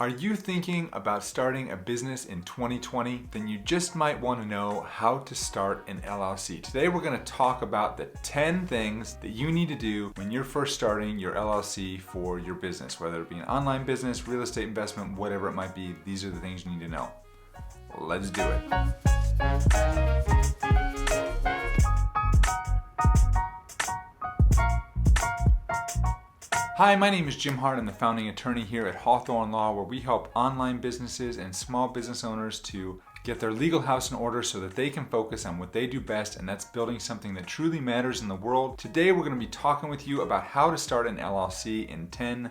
Are you thinking about starting a business in 2020? Then you just might want to know how to start an LLC. Today we're going to talk about the 10 things that you need to do when you're first starting your LLC for your business, whether it be an online business, real estate investment, whatever it might be. These are the things you need to know. Let's do it. Hi, my name is Jim Hart. I'm the founding attorney here at Hawthorn Law, where we help online businesses and small business owners to get their legal house in order so that they can focus on what they do best, and that's building something that truly matters in the world. Today, we're going to be talking with you about how to start an LLC in 10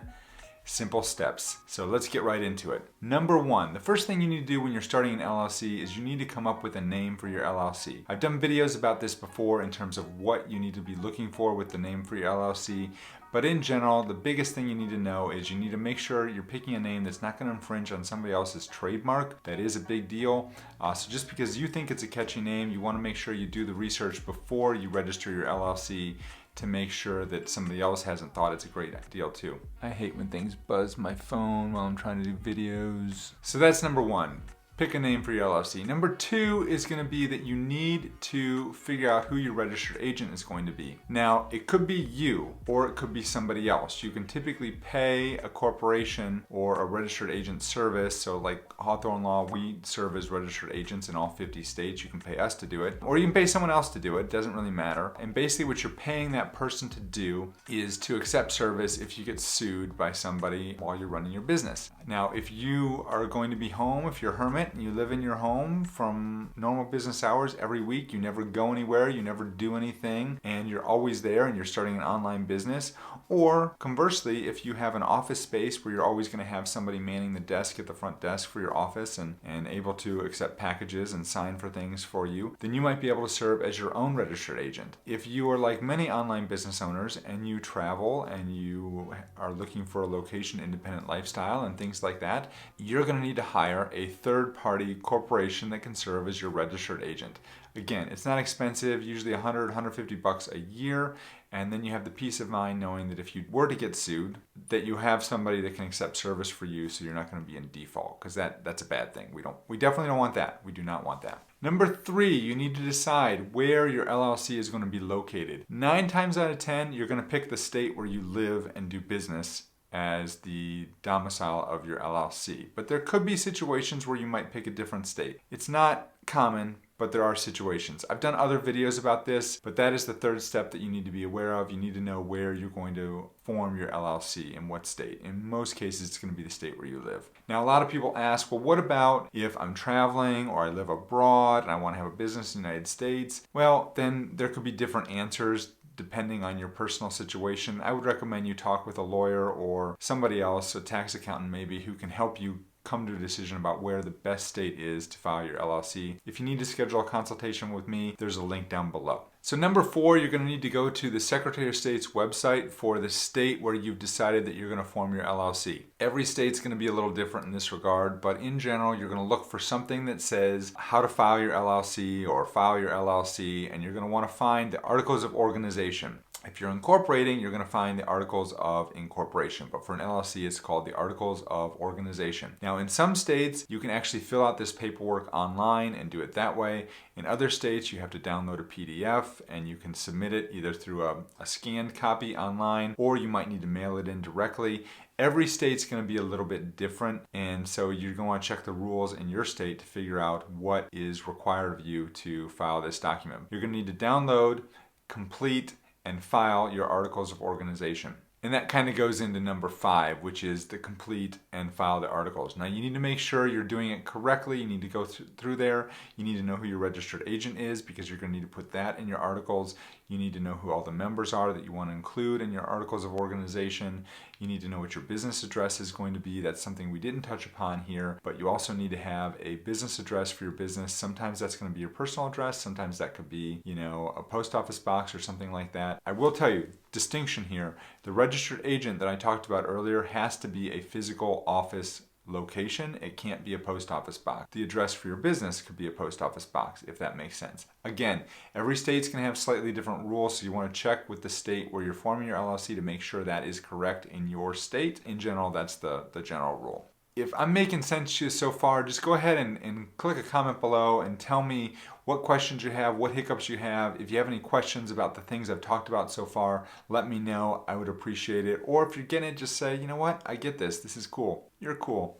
simple steps. So let's get right into it. Number one, the first thing you need to do when you're starting an LLC is you need to come up with a name for your LLC. I've done videos about this before in terms of what you need to be looking for with the name for your LLC. But in general, the biggest thing you need to know is you need to make sure you're picking a name that's not going to infringe on somebody else's trademark. That is a big deal. So just because you think it's a catchy name, you want to make sure you do the research before you register your LLC to make sure that somebody else hasn't thought it's a great deal too. I hate when things buzz my phone while I'm trying to do videos. So that's number one. Pick a name for your LLC. Number two is going to be that you need to figure out who your registered agent is going to be. Now, it could be you or it could be somebody else. You can typically pay a corporation or a registered agent service. So like Hawthorn Law, we serve as registered agents in all 50 states. You can pay us to do it, or you can pay someone else to do it. It doesn't really matter. And basically what you're paying that person to do is to accept service if you get sued by somebody while you're running your business. Now, if you are going to be home, if you're a hermit, you live in your home from normal business hours every week, you never go anywhere, you never do anything, and you're always there and you're starting an online business. Or conversely, if you have an office space where you're always going to have somebody manning the desk at the front desk for your office and able to accept packages and sign for things for you, then you might be able to serve as your own registered agent. If you are like many online business owners and you travel and you are looking for a location-independent lifestyle and things like that, you're going to need to hire a third-party corporation that can serve as your registered agent. Again, it's not expensive, usually $100, $150 a year, and then you have the peace of mind knowing that if you were to get sued, that you have somebody that can accept service for you, so you're not going to be in default, because that's a bad thing. We definitely don't want that. We do not want that. Number three, you need to decide where your LLC is going to be located. 9 times out of 10, you're going to pick the state where you live and do business as the domicile of your LLC. But there could be situations where you might pick a different state. It's not common, but there are situations. I've done other videos about this, but that is the third step that you need to be aware of. You need to know where you're going to form your LLC, in what state. In most cases, it's going to be the state where you live. Now, a lot of people ask, well, what about if I'm traveling or I live abroad and I want to have a business in the United States? Well, then there could be different answers depending on your personal situation. I would recommend you talk with a lawyer or somebody else, a tax accountant maybe, who can help you come to a decision about where the best state is to file your LLC. If you need to schedule a consultation with me, there's a link down below. So number 4, you're going to need to go to the Secretary of State's website for the state where you've decided that you're going to form your LLC. Every state's going to be a little different in this regard, but in general, you're going to look for something that says how to file your LLC or file your LLC, and you're going to want to find the Articles of Organization. If you're incorporating, you're going to find the Articles of Incorporation, but for an LLC, it's called the Articles of Organization. Now, in some states, you can actually fill out this paperwork online and do it that way. In other states, you have to download a PDF and you can submit it either through a scanned copy online, or you might need to mail it in directly. Every state's going to be a little bit different, and so you're going to want to check the rules in your state to figure out what is required of you to file this document. You're going to need to download, complete, and file your Articles of Organization. And that kind of goes into number 5, which is to complete and file the articles. Now, you need to make sure you're doing it correctly. You need to go through there. You need to know who your registered agent is, because you're going to need to put that in your articles. You need to know who all the members are that you want to include in your Articles of Organization. You need to know what your business address is going to be. That's something we didn't touch upon here, but you also need to have a business address for your business. Sometimes that's going to be your personal address. Sometimes that could be, a post office box or something like that. I will tell you, distinction here, the registered agent that I talked about earlier has to be a physical office location. It can't be a post office box. The address for your business could be a post office box, if that makes sense. Again, every state's going to have slightly different rules, so you want to check with the state where you're forming your LLC to make sure that is correct in your state. In general, that's the general rule. If I'm making sense to you so far, just go ahead and click a comment below and tell me what questions you have, what hiccups you have. If you have any questions about the things I've talked about so far, let me know. I would appreciate it. Or if you're getting it, just say, you know what? I get this. This is cool. You're cool.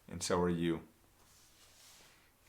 And so are you.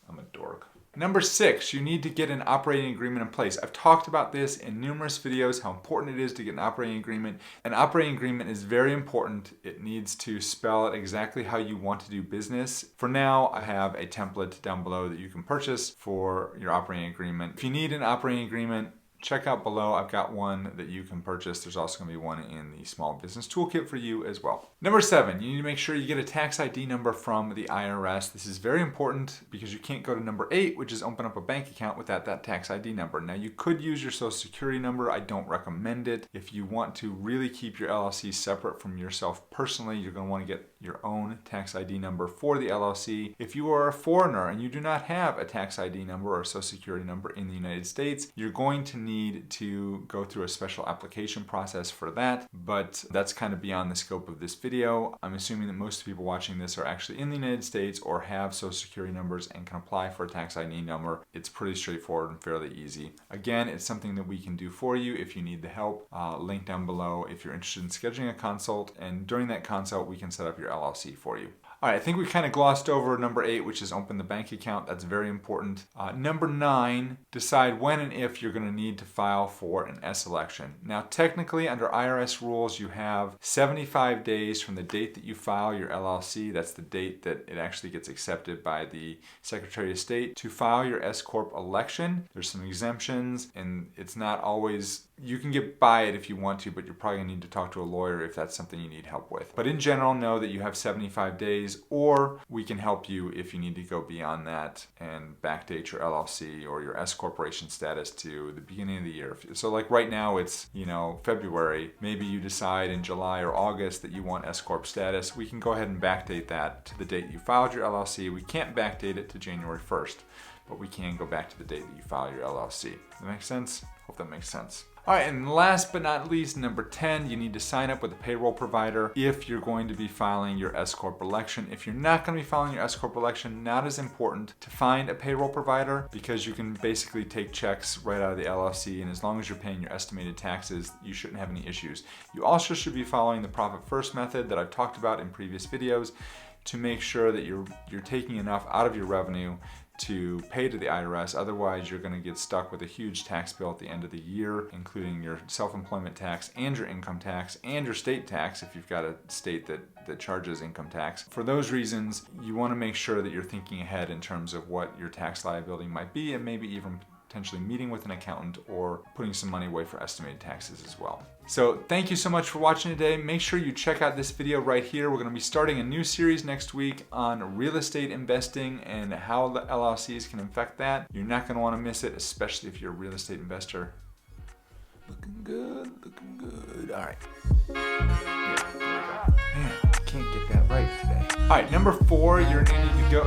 I'm a dork. Number 6, you need to get an operating agreement in place. I've talked about this in numerous videos, how important it is to get an operating agreement. An operating agreement is very important. It needs to spell out exactly how you want to do business. For now, I have a template down below that you can purchase for your operating agreement. If you need an operating agreement, check out below. I've got one that you can purchase. There's also going to be one in the small business toolkit for you as well. Number 7, you need to make sure you get a tax ID number from the IRS. This is very important because you can't go to number 8, which is open up a bank account without that tax ID number. Now you could use your social security number. I don't recommend it. If you want to really keep your LLC separate from yourself personally, you're going to want to get your own tax ID number for the LLC. If you are a foreigner and you do not have a tax ID number or a social security number in the United States, you're going to need to go through a special application process for that, but that's kind of beyond the scope of this video. I'm assuming that most people watching this are actually in the United States or have social security numbers and can apply for a tax ID number. It's pretty straightforward and fairly easy. Again, it's something that we can do for you if you need the help. Link down below if you're interested in scheduling a consult, and during that consult we can set up your LLC for you. All right, I think we kind of glossed over number 8, which is open the bank account. That's very important. Number 9, decide when and if you're going to need to file for an S-election. Now, technically, under IRS rules, you have 75 days from the date that you file your LLC. That's the date that it actually gets accepted by the Secretary of State to file your S-Corp election. There's some exemptions, and it's not always, you can get by it if you want to, but you're probably going to need to talk to a lawyer if that's something you need help with. But in general, know that you have 75 days, or we can help you if you need to go beyond that and backdate your LLC or your S corporation status to the beginning of the year. So like right now it's, February. Maybe you decide in July or August that you want S corp status. We can go ahead and backdate that to the date you filed your LLC. We can't backdate it to January 1st, but we can go back to the date that you file your LLC. Does that make sense? Hope that makes sense. All right, and last but not least, number 10, you need to sign up with a payroll provider if you're going to be filing your S-Corp election. If you're not going to be filing your S-Corp election, not as important to find a payroll provider because you can basically take checks right out of the LLC, and as long as you're paying your estimated taxes, you shouldn't have any issues. You also should be following the profit first method that I've talked about in previous videos to make sure that you're taking enough out of your revenue to pay to the IRS. Otherwise, you're going to get stuck with a huge tax bill at the end of the year, including your self-employment tax and your income tax and your state tax if you've got a state that charges income tax. For those reasons, you want to make sure that you're thinking ahead in terms of what your tax liability might be, and maybe even potentially meeting with an accountant or putting some money away for estimated taxes as well. So thank you so much for watching today. Make sure you check out this video right here. We're going to be starting a new series next week on real estate investing and how the LLCs can affect that. You're not going to want to miss it, especially if you're a real estate investor. Looking good, looking good. All right. Man, I can't get that right today. All right, number 4, you're going to need to go.